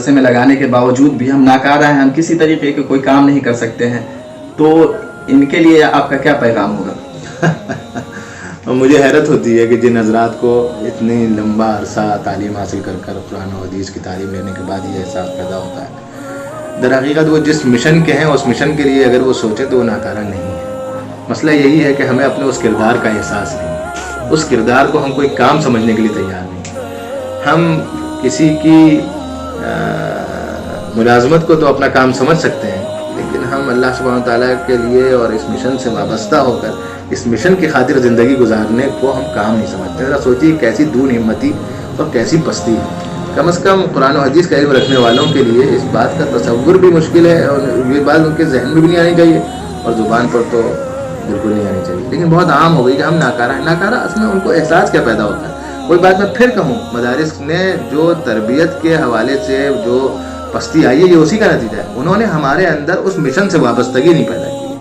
مدرسے میں لگانے کے باوجود بھی ہم ناکارہ ہیں, ہم کسی طریقے کے کوئی کام نہیں کر سکتے ہیں, تو ان کے لیے آپ کا کیا پیغام ہوگا؟ مجھے حیرت ہوتی ہے کہ جن حضرات کو اتنی لمبا عرصہ تعلیم حاصل کر قرآن و حدیث کی تعلیم لینے کے بعد یہ احساس پیدا ہوتا ہے, در حقیقت وہ جس مشن کے ہیں اس مشن کے لیے اگر وہ سوچیں تو وہ ناکارہ نہیں ہے. مسئلہ یہی ہے کہ ہمیں اپنے اس کردار کا احساس نہیں, اس کردار کو ہم کوئی کام سمجھنے کے لیے تیار نہیں. ہم کسی کی ملازمت کو تو اپنا کام سمجھ سکتے ہیں, لیکن ہم اللہ سبحانہ تعالیٰ کے لیے اور اس مشن سے وابستہ ہو کر اس مشن کی خاطر زندگی گزارنے کو ہم کام نہیں سمجھتے. ذرا سوچیے کیسی دون ہمتی اور کیسی پستی ہے. کم از کم قرآن و حدیث کا علم رکھنے والوں کے لیے اس بات کا تصور بھی مشکل ہے, اور یہ بات ان کے ذہن میں بھی نہیں آنی چاہیے, اور زبان پر تو بالکل نہیں آنی چاہیے. لیکن بہت عام ہو گئی کہ ہم ناکارہ ہیں. ناکارہ اصل میں ان کو احساس کیا پیدا ہوتا ہے؟ کوئی بات میں پھر کہوں, مدارس نے جو تربیت کے حوالے سے جو پستی آئی ہے یہ اسی کا نتیجہ ہے. انہوں نے ہمارے اندر اس مشن سے وابستگی نہیں پیدا کی,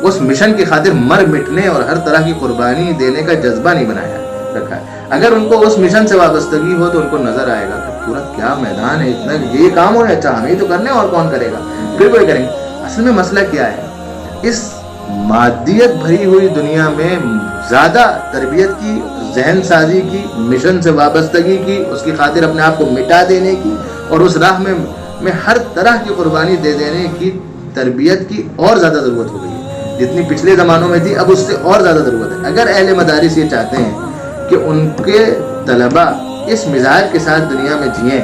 اس مشن کی خاطر مر مٹنے اور ہر طرح کی قربانی دینے کا جذبہ نہیں بنایا رکھا ہے. اگر ان کو اس مشن سے وابستگی ہو تو ان کو نظر آئے گا کہ پورا کیا میدان ہے, اتنا یہ کام ہو ہے, اچھا ہمیں تو کرنے اور کون کرے گا, پھر کوئی کریں گے. اصل میں مسئلہ کیا ہے, اس مادیت بھری ہوئی دنیا میں زیادہ تربیت کی, ذہن سازی کی, مشن سے وابستگی کی, اس کی خاطر اپنے آپ کو مٹا دینے کی اور اس راہ میں ہر طرح کی قربانی دے دینے کی تربیت کی اور زیادہ ضرورت ہو گئی ہے. جتنی پچھلے زمانوں میں تھی اب اس سے اور زیادہ ضرورت ہے. اگر اہل مدارس یہ چاہتے ہیں کہ ان کے طلباء اس مزاج کے ساتھ دنیا میں جئیں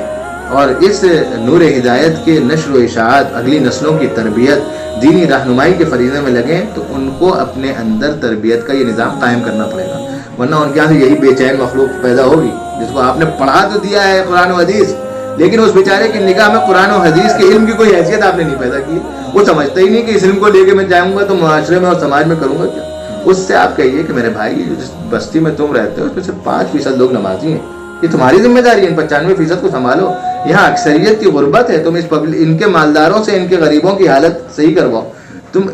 اور اس نور ہدایت کے نشر و اشاعت, اگلی نسلوں کی تربیت, دینی رہنمائی کے فریضے میں لگیں, تو ان کو اپنے اندر تربیت کا یہ نظام قائم کرنا پڑے گا. ورنہ ان کے یہاں سے یہی بے چین مخلوق پیدا ہوگی جس کو آپ نے پڑھا تو دیا ہے قرآن و حدیث, لیکن اس بیچارے کی نگاہ میں قرآن و حدیث کے علم کی کوئی حیثیت آپ نے نہیں پیدا کی. وہ سمجھتا ہی نہیں کہ اس علم کو لے کے میں جاؤں گا تو معاشرے میں اور سماج میں کروں گا کیا. اس سے آپ کہیے کہ میرے بھائی, جس بستی میں تم رہتے ہو اس میں صرف 5% لوگ نمازی ہیں, یہ تمہاری ذمہ داری ہے, ان 95% کو سنبھالو. یہاں اکثریت کی غربت ہے, تم ان کے مالداروں سے ان کے غریبوں کی حالت صحیح کرواؤ. تم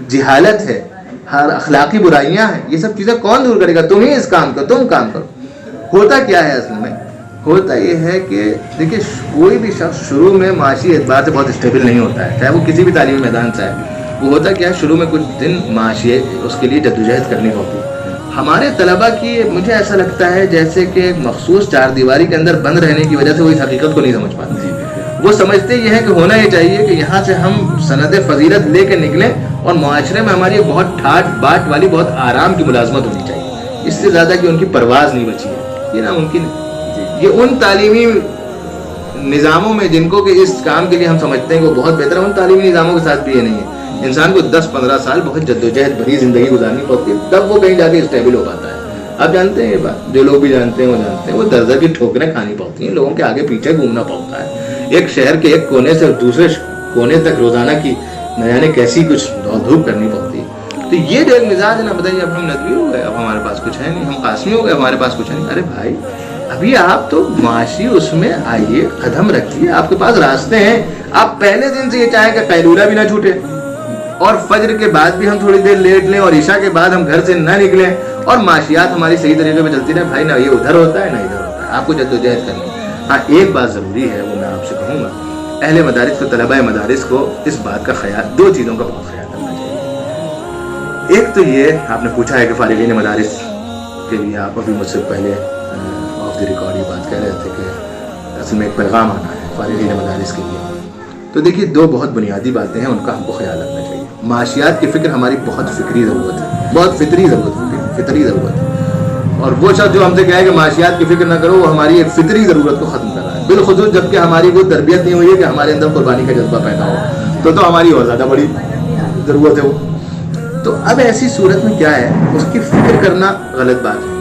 جہالت ہے, ہر اخلاقی برائیاں ہیں, یہ سب چیزیں کون دور کرے گا؟ تم ہی اس کام کرو, تم کام کرو. ہوتا کیا ہے اصل میں؟ ہوتا یہ ہے کہ دیکھیے کوئی بھی شخص شروع میں معاشی اعتبار سے بہت اسٹیبل نہیں ہوتا ہے, چاہے وہ کسی بھی تعلیمی میدان سے ہے. وہ ہوتا کیا ہے, شروع میں کچھ دن معاشی اس کے لیے جدوجہد کرنی ہوتی ہے. ہمارے طلباء کی مجھے ایسا لگتا ہے جیسے کہ ایک مخصوص چار دیواری کے اندر بند رہنے کی وجہ سے وہ اس حقیقت کو نہیں سمجھ پاتے. وہ سمجھتے یہ ہے کہ ہونا یہ چاہیے کہ یہاں سے ہم سند فضیلت لے کے نکلیں اور معاشرے میں ہماری بہت ٹھاٹ باٹ والی بہت آرام کی ملازمت ہونی چاہیے. اس سے زیادہ کہ ان کی پرواز نہیں بچی ہے, یہ ناممکن ہے. یہ ان تعلیمی نظاموں میں جن کو کہ اس کام کے لیے ہم سمجھتے ہیں کہ وہ بہت بہتر ہے, ان تعلیمی نظاموں کے ساتھ بھی یہ نہیں ہے. انسان کو 10-15 سال بہت جدوجہد بھری زندگی گزارنی پڑتی ہے, تب وہ کہیں جا کے اسٹیبل ہو پاتا ہے. آپ جانتے ہیں یہ بات, جو لوگ بھی جانتے ہیں وہ جانتے ہیں, وہ درزہ کی ٹھوکریں کھانی پڑتی ہیں, لوگوں کے آگے پیچھے گھومنا پڑتا ہے, ایک شہر کے ایک کونے سے دوسرے کونے تک روزانہ کی نہ جانے کیسی کچھ دوڑ دھوپ کرنی پڑتی ہے. تو یہ جو ایک مزاج ہے نا, بتائیے اب ہم ندوی ہو گئے, اب ہمارے پاس کچھ ہے نہیں, ہم قاسمی ہو گئے, ہمارے پاس کچھ ہے نہیں. ارے بھائی ابھی آپ تو معاشی اس میں آئیے, قدم رکھیے, آپ کے پاس راستے ہیں. آپ پہلے دن سے یہ چاہیں کہ قیلولہ بھی نہ چھوٹے, اور فجر کے بعد بھی ہم تھوڑی دیر لیٹ لیں, اور عشاء کے بعد ہم گھر سے نہ نکلیں, اور معاشیات ہماری صحیح طریقے پہ چلتی رہے. بھائی نہ یہ ادھر ہوتا ہے نہ ادھر ہوتا ہے, آپ کو جدوجہد کرنی ہے. ہاں ایک بات ضروری ہے, وہ میں آپ سے کہوں گا, اہل مدارس کو, طلباء مدارس کو اس بات کا خیال, 2 چیزوں کا بہت خیال کرنا چاہیے. ایک تو یہ آپ نے پوچھا ہے کہ فارغین مدارس کے لیے, آپ ابھی مجھ سے پہلے آف دی ریکارڈ یہ بات کہہ رہے تھے کہ اصل میں ایک پیغام آنا ہے فارغین مدارس کے لیے. تو دیکھیے 2 بہت بنیادی باتیں ہیں, ان کا ہم کو خیال رکھنا چاہیے. معاشیات کی فکر ہماری بہت فکری ضرورت ہے, بہت فطری ضرورت ہے. اور وہ شخص جو ہم سے کہے کہ معاشیات کی فکر نہ کرو, وہ ہماری ایک فطری ضرورت کو ختم کر رہا ہے, بالخصوص جبکہ ہماری وہ تربیت نہیں ہوئی ہے کہ ہمارے اندر قربانی کا جذبہ پیدا ہو, تو ہماری اور زیادہ بڑی ضرورت ہے وہ. تو اب ایسی صورت میں کیا ہے, اس کی فکر کرنا غلط بات ہے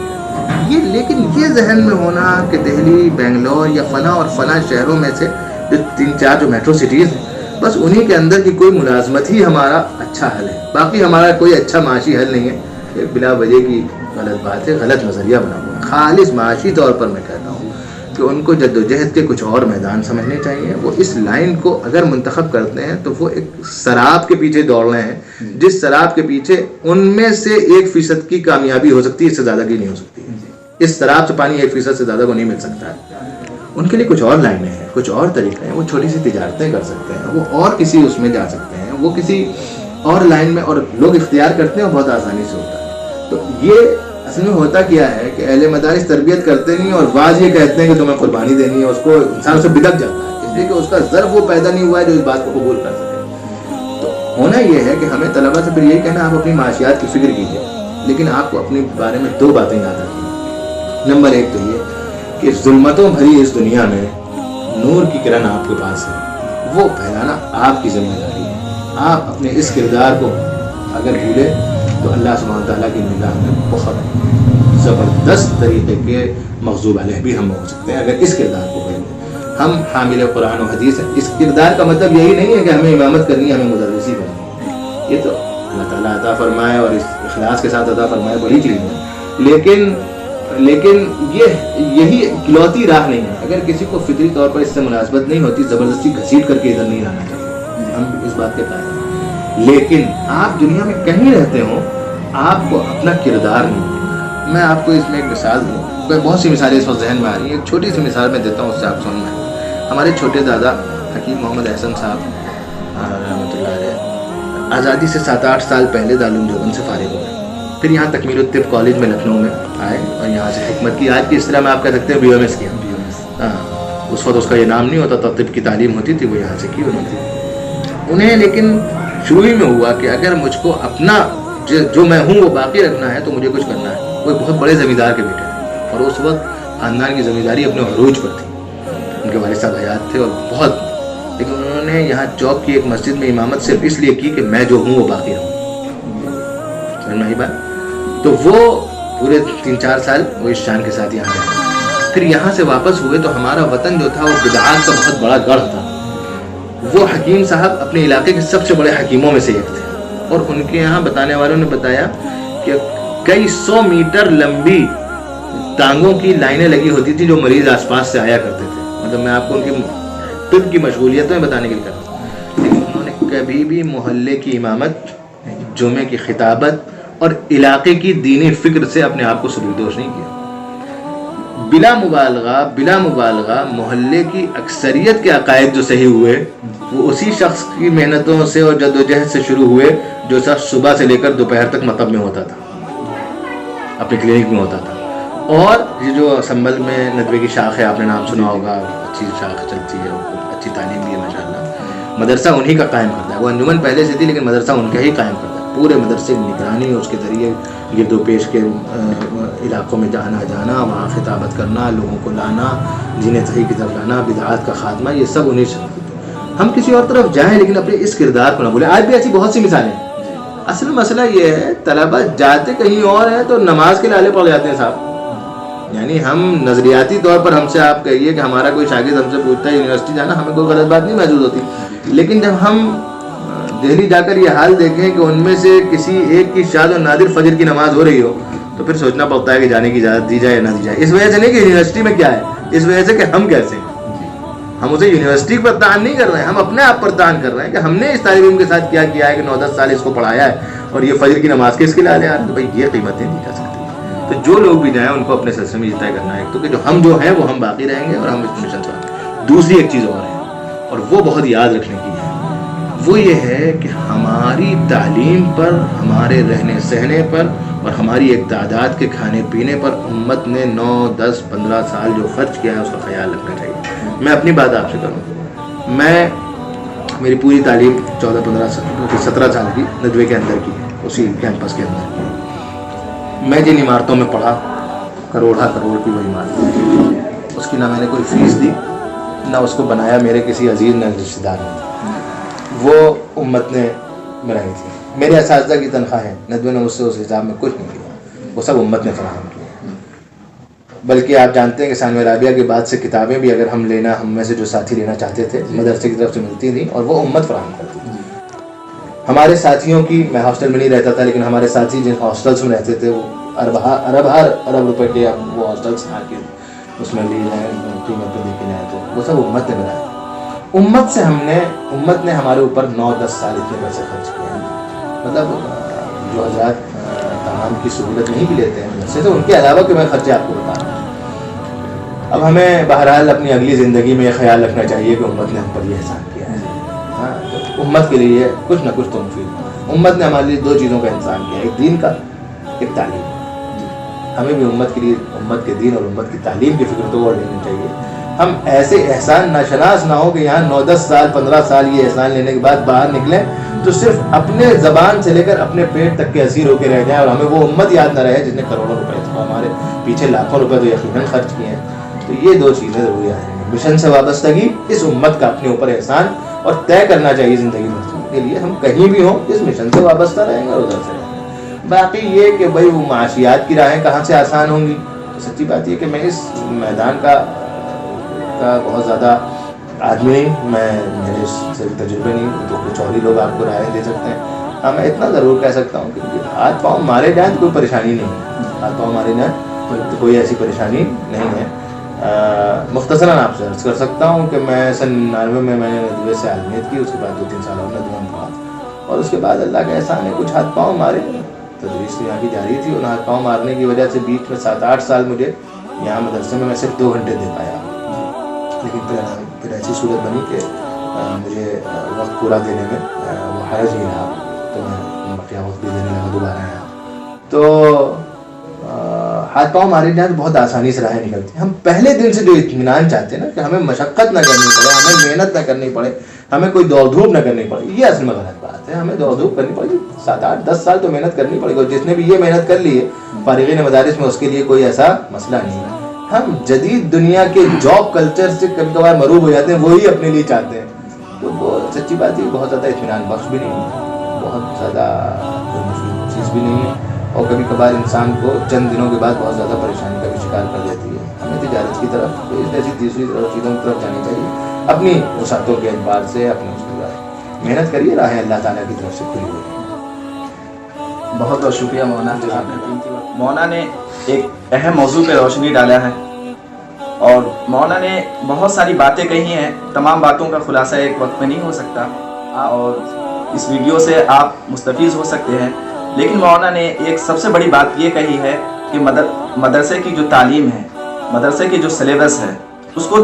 یہ, لیکن یہ ذہن میں ہونا کہ دہلی, بنگلور یا فلاں اور فلاں شہروں میں سے جو 3-4 جو میٹرو سٹیز ہیں, بس انہی کے اندر کی کوئی ملازمت ہی ہمارا اچھا حل ہے, باقی ہمارا کوئی اچھا معاشی حل نہیں ہے. یہ بلا وجہ کی غلط بات ہے, غلط نظریہ بنا ہوا ہے. خالص معاشی طور پر میں کہتا ہوں کہ ان کو جدوجہد کے کچھ اور میدان سمجھنے چاہیے. وہ اس لائن کو اگر منتخب کرتے ہیں تو وہ ایک سراب کے پیچھے دوڑ رہے ہیں, جس سراب کے پیچھے ان میں سے 1% کی کامیابی ہو سکتی ہے, اس سے زیادہ کی نہیں ہو سکتی. اس سراب سے پانی 1% سے زیادہ کو نہیں مل سکتا ہے. ان کے لیے کچھ اور لائنیں ہیں, کچھ اور طریقے ہیں, وہ چھوٹی سی تجارتیں کر سکتے ہیں, وہ اور کسی اس میں جا سکتے ہیں, وہ کسی اور لائن میں, اور لوگ اختیار کرتے ہیں اور بہت آسانی سے ہوتا ہے. تو یہ اصل میں ہوتا کیا ہے کہ اہل مدارس تربیت کرتے نہیں اور بعض یہ کہتے ہیں کہ تمہیں قربانی دینی ہے, اس کو انسان اسے بدک جاتا ہے اس لیے کہ اس کا ضرب وہ پیدا نہیں ہوا ہے جو اس بات کو قبول کر سکے. تو ہونا یہ ہے کہ ہمیں طلباء سے پھر یہی کہنا, آپ اپنی معاشیات کی فکر کیجیے, لیکن آپ کو اپنے بارے میں 2 باتیں یاد رکھیں. نمبر 1 تو یہ کہ ظلمتوں بھری اس دنیا میں نور کی کرن آپ کے پاس ہے, وہ پھیلانا آپ کی ذمہ داری ہے. آپ اپنے اس کردار کو اگر بھولے تو اللہ سبحانہ تعالیٰ کی نگاہ میں بہت زبردست طریقے کے مغضوب علیہ بھی ہم ہو سکتے ہیں اگر اس کردار کو بھولیں. ہم حامل قرآن و حدیث ہیں. اس کردار کا مطلب یہی نہیں ہے کہ ہمیں امامت کرنی ہے, ہمیں مدرسی کرنی ہے, یہ تو اللہ تعالیٰ عطا فرمائے اور اس اخلاص کے ساتھ عطا فرمائے وہی چیز ہے. لیکن یہی اکلوتی راہ نہیں ہے. اگر کسی کو فطری طور پر اس سے مناسبت نہیں ہوتی, زبردستی گھسیٹ کر کے ادھر نہیں لانا چاہیے, ہم اس بات کے قائل ہیں. لیکن آپ دنیا میں کہیں رہتے ہوں, آپ کو اپنا کردار نہیں ہے. میں آپ کو اس میں ایک مثال دوں, بہت سی مثالیں اس وقت ذہن میں آ رہی ہیں, ایک چھوٹی سی مثال میں دیتا ہوں, اس سے آپ سمجھ میں. ہمارے چھوٹے دادا حکیم محمد احسن صاحب رحمۃ اللہ علیہ آزادی سے 7-8 سال پہلے دارالعلوم دیوبند سے فارغ ہوئے. پھر یہاں تکمیل الطب کالج میں لکھنؤ میں آئے اور یہاں سے حکمت کی. آج کی اس طرح میں آپ کہہ سکتے ہیں BMS کیا. اس وقت اس کا یہ نام نہیں ہوتا تھا, طب کی تعلیم ہوتی تھی, وہ یہاں سے کی انہیں. لیکن شروع ہی میں ہوا کہ اگر مجھ کو اپنا جو میں ہوں وہ باقی رکھنا ہے تو مجھے کچھ کرنا ہے. وہ بہت بڑے زمیندار کے بیٹے تھے اور اس وقت خاندان کی زمینداری اپنے عروج پر تھی. ان کے والد صاحب حیات تھے اور بہت, لیکن انہوں نے یہاں چوک کی ایک مسجد میں امامت صرف اس لیے کی کہ میں جو ہوں وہ باقی رہوں. سمجھ میں آئی بات؟ تو وہ پورے 3-4 سال وہ اس شان کے ساتھ یہاں رہے. پھر یہاں سے واپس ہوئے تو ہمارا وطن جو تھا وہ بدعات کا بہت بڑا گڑھ تھا. وہ حکیم صاحب اپنے علاقے کے سب سے بڑے حکیموں میں سے ایک تھے, اور ان کے یہاں بتانے والوں نے بتایا کہ کئی 100 میٹر لمبی ٹانگوں کی لائنیں لگی ہوتی تھی جو مریض آس پاس سے آیا کرتے تھے. مطلب میں آپ کو ان کی طب کی مشغولیتیں بتانے کے لیے کرتا ہوں. لیکن انہوں نے کبھی بھی محلے کی امامت, جمعے کی خطابت اور علاقے کی دینی فکر سے اپنے آپ کو سبکدوش نہیں کیا. بلا مبالغہ محلے کی اکثریت کے عقائد جو صحیح ہوئے وہ اسی شخص کی محنتوں سے اور جدوجہد سے شروع ہوئے جو شخص صبح سے لے کر دوپہر تک مکتب میں ہوتا تھا, اپنے کلینک میں ہوتا تھا. اور یہ جو سنبل میں ندوے کی شاخ ہے, آپ نے نام سنا ہوگا, اچھی شاخ چلتی ہے, اچھی تعلیم بھی ہے ماشاءاللہ. مدرسہ انہی کا قائم کرتا ہے. وہ انجمن پہلے سے تھی لیکن مدرسہ ان کا ہی قائم کرتا ہے. پورے مدرسے کی نگرانی, اس کے ذریعے گرد و پیش کے علاقوں میں جانا, وہاں خطابت کرنا, لوگوں کو لانا, دین صحیح کی طرف لانا, بدعات کا خاتمہ, یہ سب انہیں سے. ہم کسی اور طرف جائیں لیکن اپنے اس کردار کو نہ بھولیں. آج بھی ایسی بہت سی مثالیں ہیں. اصل مسئلہ یہ ہے طلبہ جاتے کہیں اور ہیں تو نماز کے لالے پڑ جاتے ہیں صاحب. یعنی ہم نظریاتی طور پر, ہم سے آپ کہیے کہ ہمارا کوئی شاگرد ہم سے پوچھتا ہے یونیورسٹی جانا, ہمیں کوئی غلط بات نہیں محسوس ہوتی. لیکن جب ہم دہلی جا کر یہ حال دیکھیں کہ ان میں سے کسی ایک کی شاذ و نادر فجر کی نماز ہو رہی ہو تو پھر سوچنا پڑتا ہے کہ جانے کی اجازت دی جائے یا نہ دی جائے. اس وجہ سے نہیں کہ یونیورسٹی میں کیا ہے, اس وجہ سے کہ ہم کیسے ہیں. ہم اسے یونیورسٹی پر تان نہیں کر رہے ہیں, ہم اپنے آپ پر تان کر رہے ہیں کہ ہم نے اس طالب علم کے ساتھ کیا ہے کہ 9-10 سال اس کو پڑھایا ہے اور یہ فجر کی نماز کس کے لالے. تو بھائی یہ قیمتیں نہیں جا سکتی. تو جو لوگ بھی جائیں ان کو اپنے سلسلے میں یہ طے کرنا ہے تو کہ جو ہم جو ہیں وہ ہم باقی رہیں گے اور ہم اس مشن سے. دوسری ایک چیز اور ہے اور وہ بہت یاد رکھنے کی ہے, وہ یہ ہے کہ ہماری تعلیم پر, ہمارے رہنے سہنے پر اور ہماری ایک تعداد کے کھانے پینے پر امت نے 9-10-15 سال جو خرچ کیا ہے اس کا خیال رکھنا چاہیے. میں اپنی بات آپ سے کروں, میری پوری تعلیم 14-15-17 سال کی ندوے کے اندر کی, اسی کیمپس کے اندر کی. میں جن عمارتوں میں پڑھا, کروڑ کی وہ عمارت, اس کی نہ میں نے کوئی فیس دی, نہ اس کو بنایا میرے کسی عزیز نہ رشتہ دار نے. وہ امت نے بنائی تھی. میرے اساتذہ کی تنخواہیں ندوے نے مجھ سے اس حساب میں کچھ نہیں لیا, وہ سب امت نے فراہم کیا. بلکہ آپ جانتے ہیں کہ ثانوی رابعہ کے بعد سے کتابیں بھی اگر ہم میں سے جو ساتھی لینا چاہتے تھے مدرسے کی طرف سے ملتی تھیں اور وہ امت فراہم کرتی تھی. ہمارے ساتھیوں کی, میں ہاسٹل میں نہیں رہتا تھا لیکن ہمارے ساتھی جن ہاسٹلس میں رہتے تھے وہ ارب روپے کے وہ ہاسٹلس آ کے اس میں لی جائیں, قیمت پہ دے کے لائے, تو وہ سب امت نے بنایا. امت نے ہمارے اوپر 9-10 سال اتنے پیسے خرچ کیے ہیں. مطلب جو حضرات تعام کی سہولت نہیں بھی لیتے ہیں مدرسے, تو ان کے علاوہ کہ میں خرچے آپ کو بتا رہا ہوں. اب ہمیں بہرحال اپنی اگلی زندگی میں یہ خیال رکھنا چاہیے کہ امت نے ہم پر یہ احسان کیا ہے. ہاں تو امت کے لیے کچھ نہ کچھ تو مفید. امت نے ہمارے لیے 2 چیزوں کا احسان کیا, ایک دین کا, ایک تعلیم. ہمیں بھی امت کے لیے امت کے دین اور امت کی تعلیم کی فکر تو اور لینی چاہیے. ہم ایسے احسان ناشناس نہ ہو کہ یہاں 9-10 سال 15 سال یہ احسان لینے کے بعد باہر نکلیں تو صرف اپنے زبان سے لے کر اپنے پیٹ تک کے اسیر ہو کے رہ جائیں, اور ہمیں وہ امت یاد نہ رہے جس نے کروڑوں روپے ہمارے پیچھے لاکھوں روپے تو یقیناً خرچ کیے ہیں. تو یہ 2 چیزیں ضروری ہیں. مشن سے وابستگی, اس امت کا اپنے اوپر احسان, اور طے کرنا چاہیے زندگی میں کے لیے ہم کہیں بھی ہوں اس مشن سے وابستہ رہیں گے اور ادھر سے رہیں گے. باقی یہ کہ بھائی وہ معاشیات کی راہیں کہاں سے آسان ہوں گی, تو سچی بات یہ کہ میں اس میدان کا بہت زیادہ آدمی نہیں, میرے سے تجربے نہیں, تو کچھ اور ہی لوگ آپ کو رائے دے سکتے ہیں. ہاں میں اتنا ضرور کہہ سکتا ہوں کہ ہاتھ پاؤں مارے جائیں تو کوئی پریشانی نہیں ہے, ہاتھ پاؤں مارے جائیں تو کوئی ایسی پریشانی نہیں ہے. مختصراً آپ سے عرض کر سکتا ہوں کہ میں سن 99 میں نے ندوے سے عالمیت کی, اس کے بعد 2-3 سال اور ندوہ میں پڑھا, اور اس کے بعد اللہ کا احسان ہے کچھ ہاتھ پاؤں مارے. تدریس تو یہاں کی جاری تھی, اور ہاتھ پاؤں مارنے کی وجہ سے بیچ میں 7-8 سال مجھے یہاں مدرسے میں صرف 2 گھنٹے دے پایا, لیکن پھر ایسی صورت بنی کہ مجھے وقت پورا دینے میں وہ حرج نہیں رہا, تو میں بقیہ وقت بھی دینے لگا دوبارہ یہاں. تو ہاتھ پاؤں مارے جائیں تو بہت آسانی سے راہیں نکلتی ہیں. ہم پہلے دن سے جو اطمینان چاہتے ہیں نا کہ ہمیں مشقت نہ کرنی پڑے, ہمیں محنت نہ کرنی پڑے, ہمیں کوئی دوڑ دھوپ نہ کرنی پڑے, یہ اصل میں غلط بات ہے. ہمیں دوڑ دھوپ کرنی پڑے گی, 7-8-10 سال تو محنت کرنی پڑے گی, اور جس نے بھی یہ محنت کر لی ہے فارغین مدارس میں اس کے لیے کوئی ایسا مسئلہ نہیں ہے. ہم جدید دنیا کے جاب کلچر سے کبھی کبھار مروب ہو جاتے ہیں, وہی اپنے لیے چاہتے ہیں. تو وہ سچی بات ہے بہت زیادہ اطمینان بخش بھی نہیں ہے, بہت زیادہ مفید چیز بھی نہیں ہے, اور کبھی کبھار انسان کو چند دنوں کے بعد بہت زیادہ پریشانی کا بھی شکار کر دیتی ہے. ہمیں تجارت کی طرف ایسی تیسری چیزوں کی طرف جانی چاہیے, اپنی وسعتوں کے اعتبار سے اپنے اس کی محنت کریے, راہیں اللہ تعالیٰ کی طرف سے کھلی ہوئی ہے. بہت بہت شکریہ مولانا. مولانا نے ایک اہم موضوع پہ روشنی ڈالا ہے, اور مولانا نے بہت ساری باتیں کہی ہیں. تمام باتوں کا خلاصہ ایک وقت میں نہیں ہو سکتا, اور اس ویڈیو سے آپ مستفیض ہو سکتے ہیں, لیکن مولانا نے ایک سب سے بڑی بات یہ کہی ہے کہ مدرسے کی جو تعلیم ہے, مدرسے کی جو سلیبس ہے, اس کو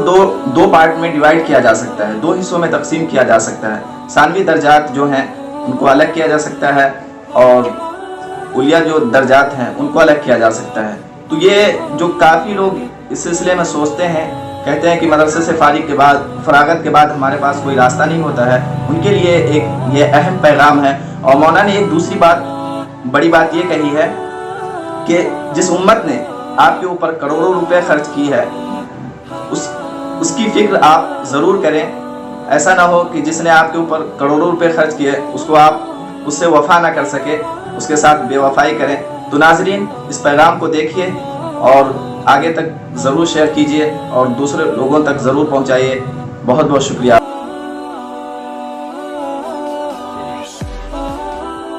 دو پارٹ میں ڈیوائیڈ کیا جا سکتا ہے, 2 حصوں میں تقسیم کیا جا سکتا ہے. ثانوی درجات جو ہیں ان کو الگ کیا جا سکتا ہے, اور علیہ جو درجات ہیں ان کو الگ کیا جا سکتا ہے. تو یہ جو کافی لوگ اس سلسلے میں سوچتے ہیں, کہتے ہیں کہ مدرسے سے فراغت کے بعد ہمارے پاس کوئی راستہ نہیں ہوتا ہے, ان کے لیے ایک یہ اہم پیغام ہے. اور مولانا نے ایک دوسری بڑی بات یہ کہی ہے کہ جس امت نے آپ کے اوپر کروڑوں روپے خرچ کی ہے, اس کی فکر آپ ضرور کریں. ایسا نہ ہو کہ جس نے آپ کے اوپر کروڑوں روپے خرچ کیے اس کو آپ اس سے وفا نہ کر سکے, اس کے ساتھ بے وفائی کریں. تو ناظرین, اس پیغام کو دیکھیے اور آگے تک ضرور شیئر کیجیے اور دوسرے لوگوں تک ضرور پہنچائیے. بہت بہت شکریہ.